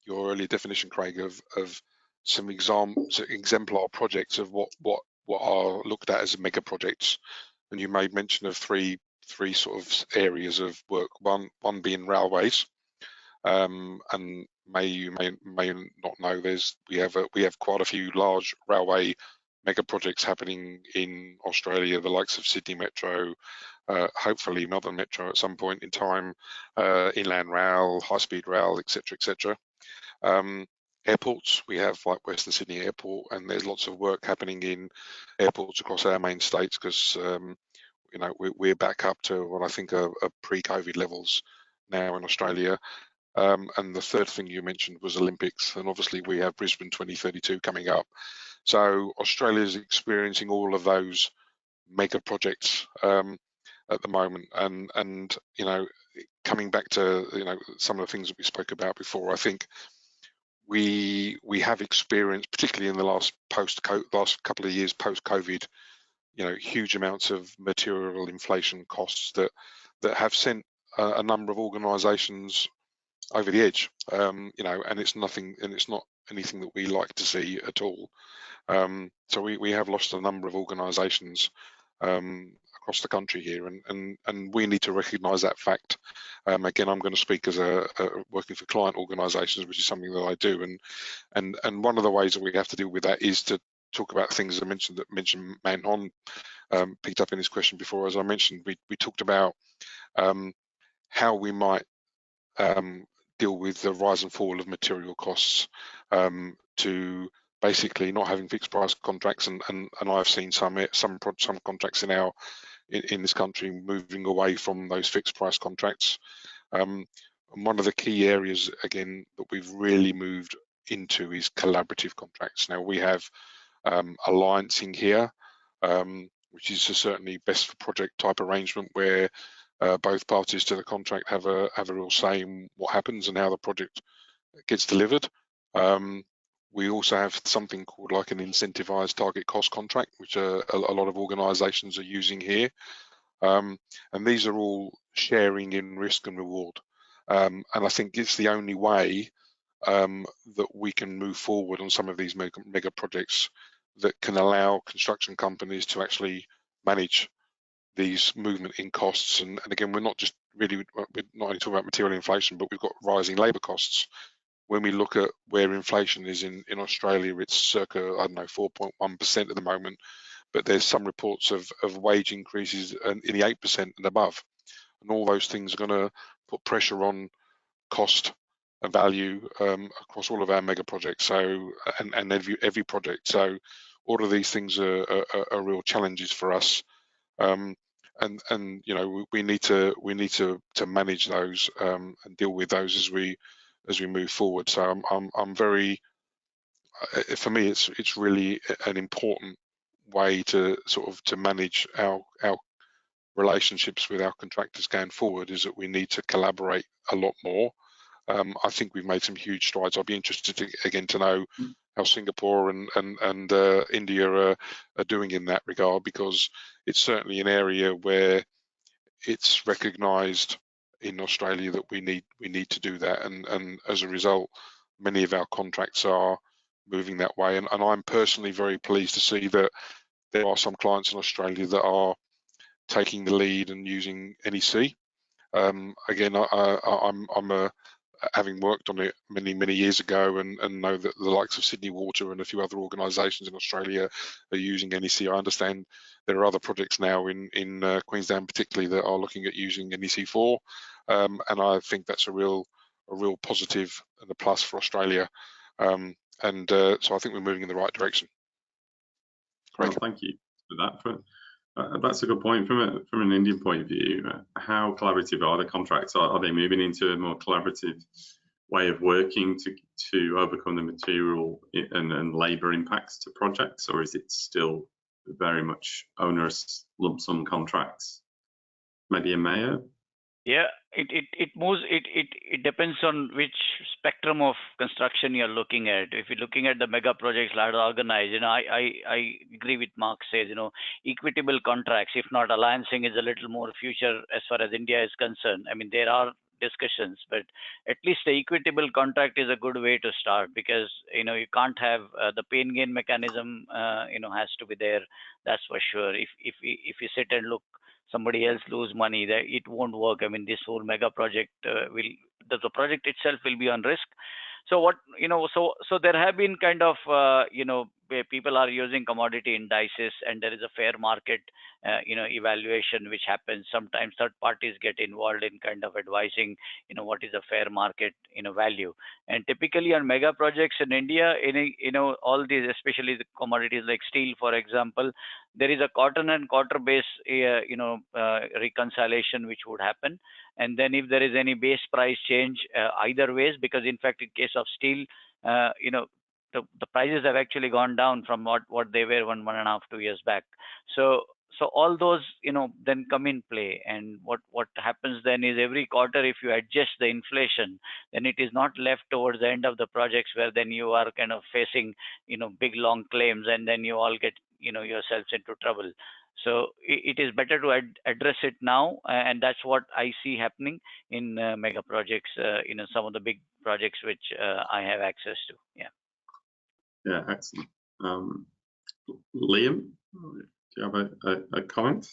your earlier definition, Craig, of some exemplar projects of what are looked at as mega projects, and you made mention of three sort of areas of work. One being railways, and you may not know, we have quite a few large railway mega projects happening in Australia, the likes of Sydney Metro, hopefully Melbourne Metro at some point in time, Inland Rail, High Speed Rail, etc., etc. Airports, we have like Western Sydney Airport, and there's lots of work happening in airports across our main states, because we're back up to what I think are pre-COVID levels now in Australia. And the third thing you mentioned was Olympics, and obviously we have Brisbane 2032 coming up. So Australia is experiencing all of those mega projects at the moment, and coming back to some of the things that we spoke about before, I think we have experienced, particularly in the last couple of years post-COVID, huge amounts of material inflation costs that have sent a number of organisations over the edge, and it's not anything that we like to see at all. So we have lost a number of organisations across the country here, and we need to recognise that fact. Again, I'm going to speak as working for client organisations, which is something that I do, and one of the ways that we have to deal with that is to talk about things I mentioned Man Hon picked up in his question before. As I mentioned, we talked about how we might deal with the rise and fall of material costs, to basically not having fixed price contracts, and I've seen some contracts in this country moving away from those fixed price contracts. And one of the key areas again that we've really moved into is collaborative contracts. Now we have alliancing here, which is certainly best for project type arrangement, where both parties to the contract have a real say in what happens and how the project gets delivered. We also have something called like an incentivized target cost contract, which a lot of organizations are using here. And these are all sharing in risk and reward. And I think it's the only way that we can move forward on some of these mega projects that can allow construction companies to actually manage these movement in costs. And again, we're not only talking about material inflation, but we've got rising labour costs. When we look at where inflation is in Australia, it's circa, I don't know, 4.1% at the moment, but there's some reports of wage increases in the 8% and above. And all those things are going to put pressure on cost and value across all of our mega projects. So, and every project. So all of these things are real challenges for us. And you know, we need to manage those and deal with those as we move forward. So I'm very, for me, it's really an important way to to manage our relationships with our contractors going forward, is that we need to collaborate a lot more. I think we've made some huge strides. I'd be interested again to know how Singapore and India are doing in that regard, because it's certainly an area where it's recognised in Australia that we need to do that, and as a result, many of our contracts are moving that way. And I'm personally very pleased to see that there are some clients in Australia that are taking the lead and using NEC. Again, I'm having worked on it many years ago, and know that the likes of Sydney Water and a few other organisations in Australia are using NEC. I understand there are other projects now in Queensland particularly that are looking at using NEC4, and I think that's a real positive and a plus for Australia. So I think we're moving in the right direction. Well, thank you for that. That's a good point from an Indian point of view. How collaborative are the contracts? Are they moving into a more collaborative way of working to overcome the material and labour impacts to projects, or is it still very much onerous lump sum contracts? Maybe Ameya? Yeah, it moves. It depends on which spectrum of construction you're looking at. If you're looking at the mega projects, large organized, you know, I agree with Marc says, you know, equitable contracts, if not alliancing, is a little more future as far as India is concerned. I mean, there are discussions, but at least the equitable contract is a good way to start, because you know, you can't have the pain gain mechanism. You know, has to be there. That's for sure. If you sit and look, somebody else lose money, that it won't work. I mean, this whole mega project the project itself will be on risk. So what, you know, so there have been kind of you know, where people are using commodity indices, and there is a fair market you know, evaluation which happens. Sometimes third parties get involved in kind of advising, you know, what is a fair market, you know, value. And typically on mega projects in India, you know, all these, especially the commodities like steel, for example, there is a cotton and quarter base you know, reconciliation which would happen. And then if there is any base price change either ways, because in fact in case of steel, you know, the prices have actually gone down from what they were 1.5 to 2 years back. So all those, you know, then come in play. And what happens then is every quarter, if you adjust the inflation, then it is not left towards the end of the projects where then you are kind of facing, you know, big long claims, and then you all get, you know, yourselves into trouble. So it is better to address it now, and that's what I see happening in mega projects. You know, some of the big projects which I have access to. Yeah. Yeah, excellent. Liam, do you have a comment?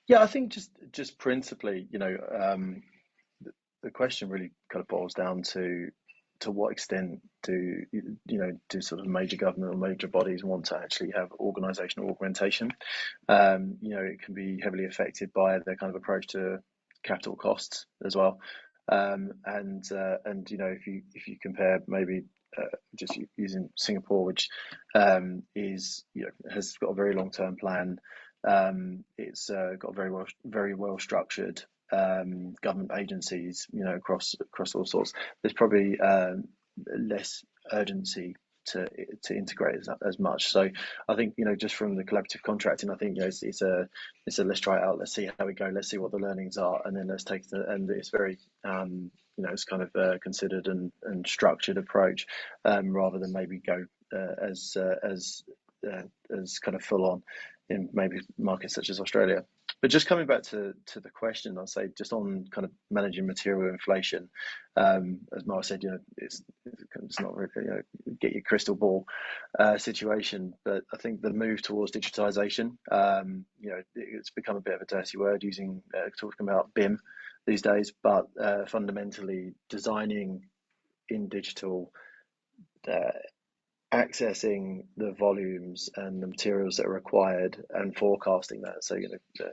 Yeah, I think just principally, you know, the question really kind of boils down to what extent do sort of major government or major bodies want to actually have organisational augmentation? You know, it can be heavily affected by their kind of approach to capital costs as well. And you know, if you compare maybe just using Singapore, which is, you know, has got a very long-term plan. It's got very well structured government agencies, you know, across all sorts. There's probably less urgency to integrate as much. So I think, you know, just from the collaborative contracting, I think, you know, it's a let's try it out, let's see how we go, let's see what the learnings are, and then let's take and it's very you know, it's kind of considered and structured approach, rather than maybe go as kind of full on in maybe markets such as Australia. But just coming back to the question, I'll say just on kind of managing material inflation, as Marc said, you know, it's not really, you know, get your crystal ball situation, but I think the move towards digitization, you know, it's become a bit of a dirty word using talking about BIM these days, but fundamentally designing in digital, accessing the volumes and the materials that are required and forecasting that. So, you know,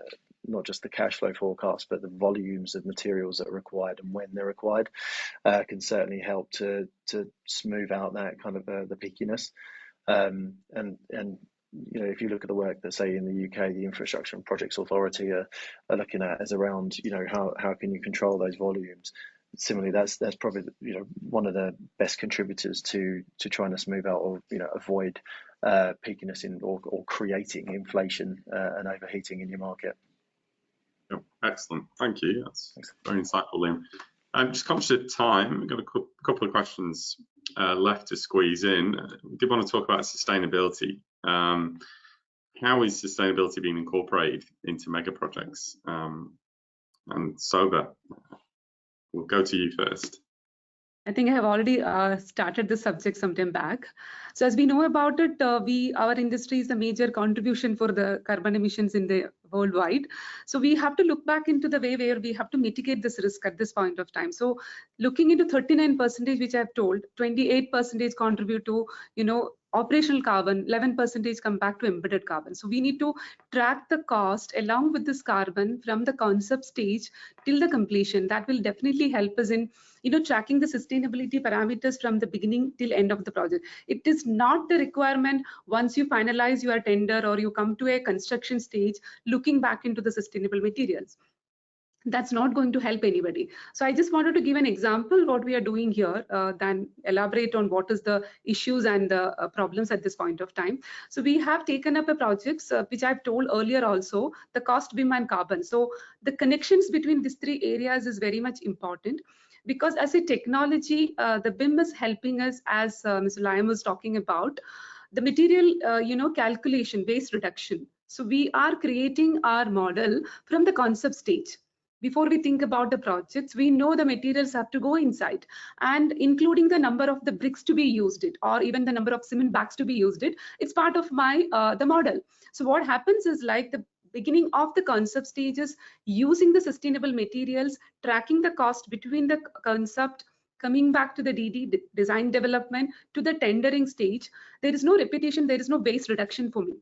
not just the cash flow forecast, but the volumes of materials that are required and when they're required, can certainly help to smooth out that kind of the peakiness. And you know, if you look at the work that, say, in the UK, the Infrastructure and Projects Authority are looking at is around, you know, how can you control those volumes. Similarly, that's probably, you know, one of the best contributors to trying to smooth out or, you know, avoid peakiness in or creating inflation and overheating in your market. Oh, excellent, thank you. That's very insightful, Liam. I'm just conscious of time. We've got a couple of questions left to squeeze in. We did want to talk about sustainability. How is sustainability being incorporated into mega projects? And Soba, we'll go to you first. I think I have already started the subject some time back. So as we know about it, our industry is the major contribution for the carbon emissions in the worldwide. So we have to look back into the way where we have to mitigate this risk at this point of time. So looking into 39%, which I've told, 28% contribute to, you know, operational carbon, 11% come back to embedded carbon. So we need to track the cost along with this carbon from the concept stage till the completion. That will definitely help us in, you know, tracking the sustainability parameters from the beginning till end of the project. It is not the requirement once you finalize your tender or you come to a construction stage looking back into the sustainable materials. That's not going to help anybody. So I just wanted to give an example what we are doing here, then elaborate on what is the issues and the problems at this point of time. So we have taken up a projects which I've told earlier also, the cost, BIM and carbon. So the connections between these three areas is very much important, because as a technology, the BIM is helping us, as Mr. Liam was talking about, the material, you know, calculation, waste reduction. So we are creating our model from the concept stage. Before we think about the projects, we know the materials have to go inside, and including the number of the bricks to be used it, or even the number of cement bags to be used it, it's part of my the model. So what happens is, like, the beginning of the concept stages, using the sustainable materials, tracking the cost between the concept, coming back to the DD, design development, to the tendering stage, there is no repetition, there is no waste reduction for me,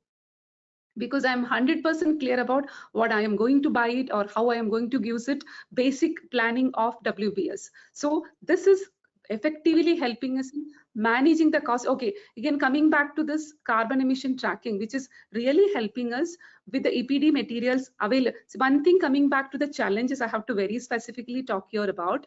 because I'm 100% clear about what I am going to buy it or how I am going to use it, basic planning of WBS. So this is effectively helping us in managing the cost. Okay, again, coming back to this carbon emission tracking, which is really helping us with the EPD materials available. So one thing, coming back to the challenges, I have to very specifically talk here about,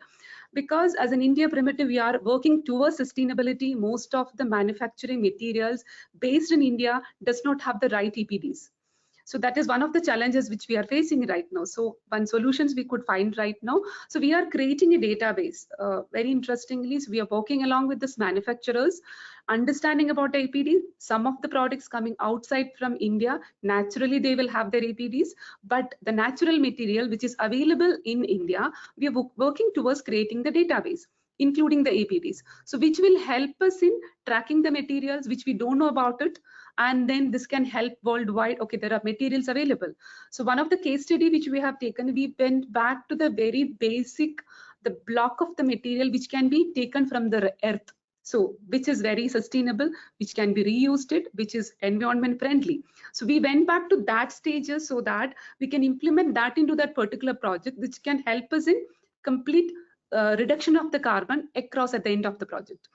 because as an India primitive, we are working towards sustainability. Most of the manufacturing materials based in India does not have the right EPDs. So that is one of the challenges which we are facing right now. So one solutions we could find right now. So we are creating a database. Very interestingly, so we are working along with this manufacturers, understanding about APD. Some of the products coming outside from India, naturally they will have their APDs, but the natural material which is available in India, we are working towards creating the database, including the APDs. So which will help us in tracking the materials which we don't know about it. And then this can help worldwide. Okay, there are materials available. So one of the case study which we have taken, we went back to the very basic, the block of the material which can be taken from the earth. So which is very sustainable, which can be reused it, which is environment friendly. So we went back to that stages so that we can implement that into that particular project, which can help us in complete reduction of the carbon across at the end of the project.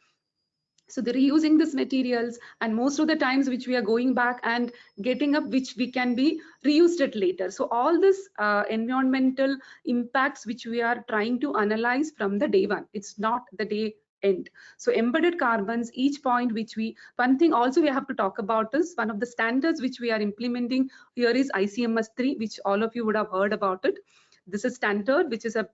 So they're reusing these materials, and most of the times which we are going back and getting up, which we can be reused it later. So all this environmental impacts which we are trying to analyze from the day one. It's not the day end. So embedded carbons, each point which one thing also we have to talk about is one of the standards which we are implementing here is ICMS 3, which all of you would have heard about it. This is standard, which is a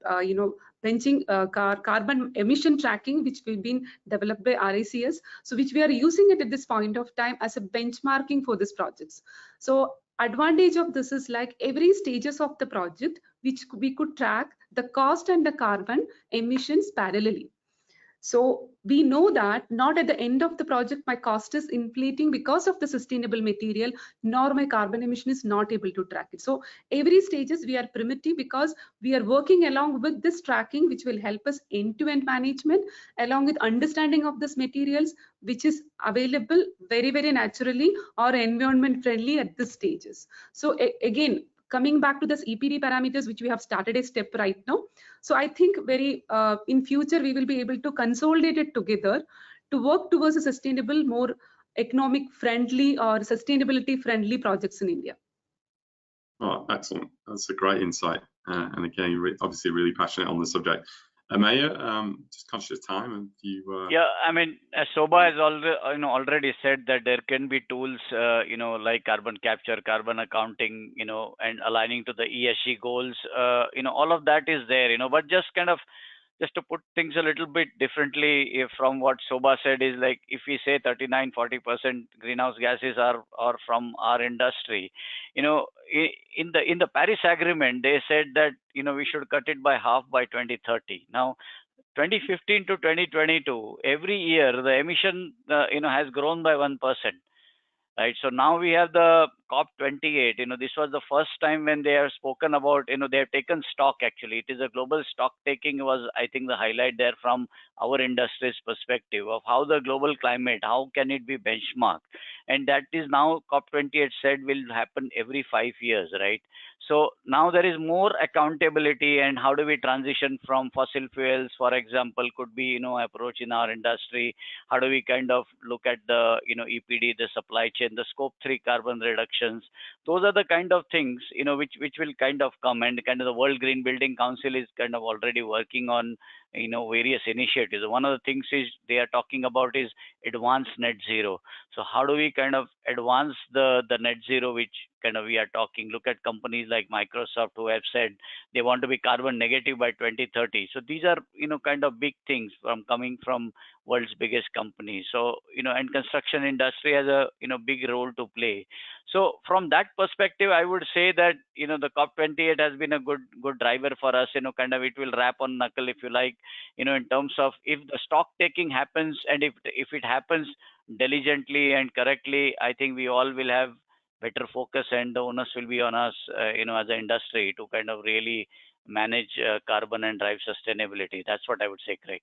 benching carbon emission tracking, which we've been developed by RICS. So which we are using it at this point of time as a benchmarking for these projects. So advantage of this is like every stages of the project, which we could track the cost and the carbon emissions parallelly. So we know that not at the end of the project my cost is inflating because of the sustainable material, nor my carbon emission is not able to track it. So every stages we are primitive because we are working along with this tracking, which will help us end-to-end management along with understanding of this materials, which is available very, very naturally or environment friendly at this stages. So again, coming back to this EPD parameters, which we have started a step right now. So I think in future, we will be able to consolidate it together to work towards a sustainable, more economic friendly or sustainability friendly projects in India. Oh, excellent. That's a great insight. And again, obviously really passionate on the subject. Ameya, just conscious of time, and you. Yeah, I mean, Shobha has already said that there can be tools, like carbon capture, carbon accounting, and aligning to the ESG goals. All of that is there, but just to put things a little bit differently from what Shobha said is like, if we say 39–40% greenhouse gases are from our industry, in the Paris Agreement, they said that, we should cut it by half by 2030. Now, 2015 to 2022, every year the emission, has grown by 1%. Right. So now we have the COP28. This was the first time when they have spoken about, they have taken stock actually. It is a global stock taking was, I think, the highlight there from our industry's perspective of how the global climate, how can it be benchmarked? And that is now COP28 said will happen every 5 years, right? So now there is more accountability, and how do we transition from fossil fuels, for example, could be, approach in our industry. How do we kind of look at the, EPD, the supply chain, the scope 3 carbon reductions? Those are the kind of things, which will kind of come, and kind of the World Green Building Council is kind of already working on, various initiatives. One of the things is they are talking about is advanced net zero. So how do we kind of advance the net zero, which kind of we are talking? Look at companies like Microsoft who have said they want to be carbon negative by 2030. So these are, kind of big things coming from world's biggest companies. So, and construction industry has a, big role to play. So from that perspective, I would say that, the COP28 has been a good driver for us, kind of it will wrap on knuckle, if you like, in terms of if the stock taking happens, and if it happens diligently and correctly, I think we all will have better focus, and the onus will be on us, as an industry to kind of really manage carbon and drive sustainability. That's what I would say, Craig.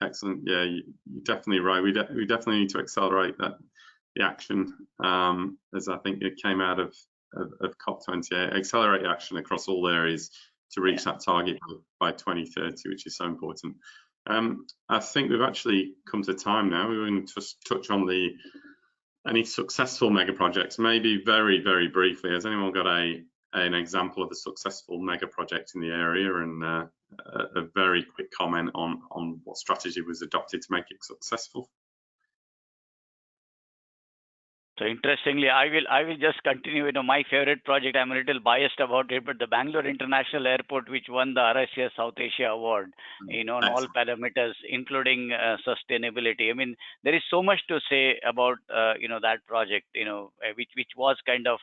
Excellent. Yeah, you're definitely right. We definitely need to accelerate the action, as I think it came out of COP28. Accelerate action across all areas to reach that target by 2030, which is so important. I think we've actually come to time now. We're going to just touch on any successful mega projects, maybe very, very briefly. Has anyone got an example of a successful mega project in the area, and a very quick comment on what strategy was adopted to make it successful? So interestingly, I will just continue. My favorite project, I'm a little biased about it, but the Bangalore International Airport, which won the RICS South Asia Award, on all parameters, including sustainability. I mean, there is so much to say about, that project, which was kind of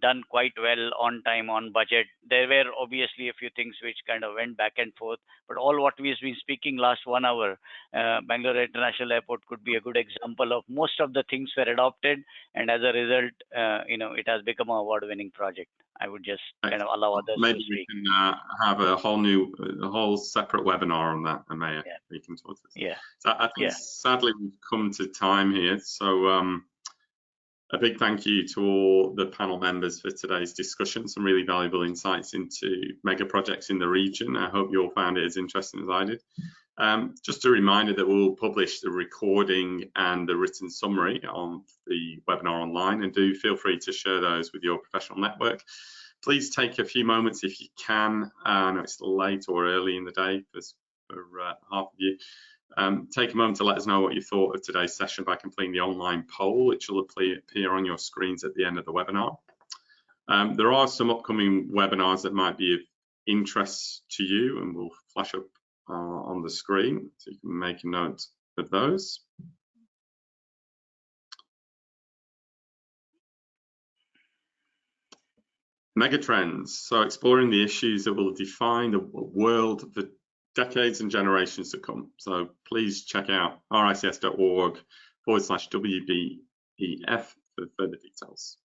done quite well, on time, on budget. There were obviously a few things which kind of went back and forth, but all what we've been speaking last 1 hour, Bangalore International Airport could be a good example of most of the things were adopted, and as a result, it has become an award-winning project. I would just kind of allow others to speak. Maybe we can have a whole separate webinar on that, Ameya. Yeah. We can talk to this. Yeah. So I think sadly we've come to time here. So a big thank you to all the panel members for today's discussion. Some really valuable insights into mega projects in the region. I hope you all found it as interesting as I did. Just a reminder that we'll publish the recording and the written summary on the webinar online, and do feel free to share those with your professional network. Please take a few moments if you can. I know it's late or early in the day for half of you. Take a moment to let us know what you thought of today's session by completing the online poll, which will appear on your screens at the end of the webinar. There are some upcoming webinars that might be of interest to you and will flash up on the screen, so you can make a note of those. Megatrends, so exploring the issues that will define the world for decades and generations to come. So please check out rics.org/WBEF for further details.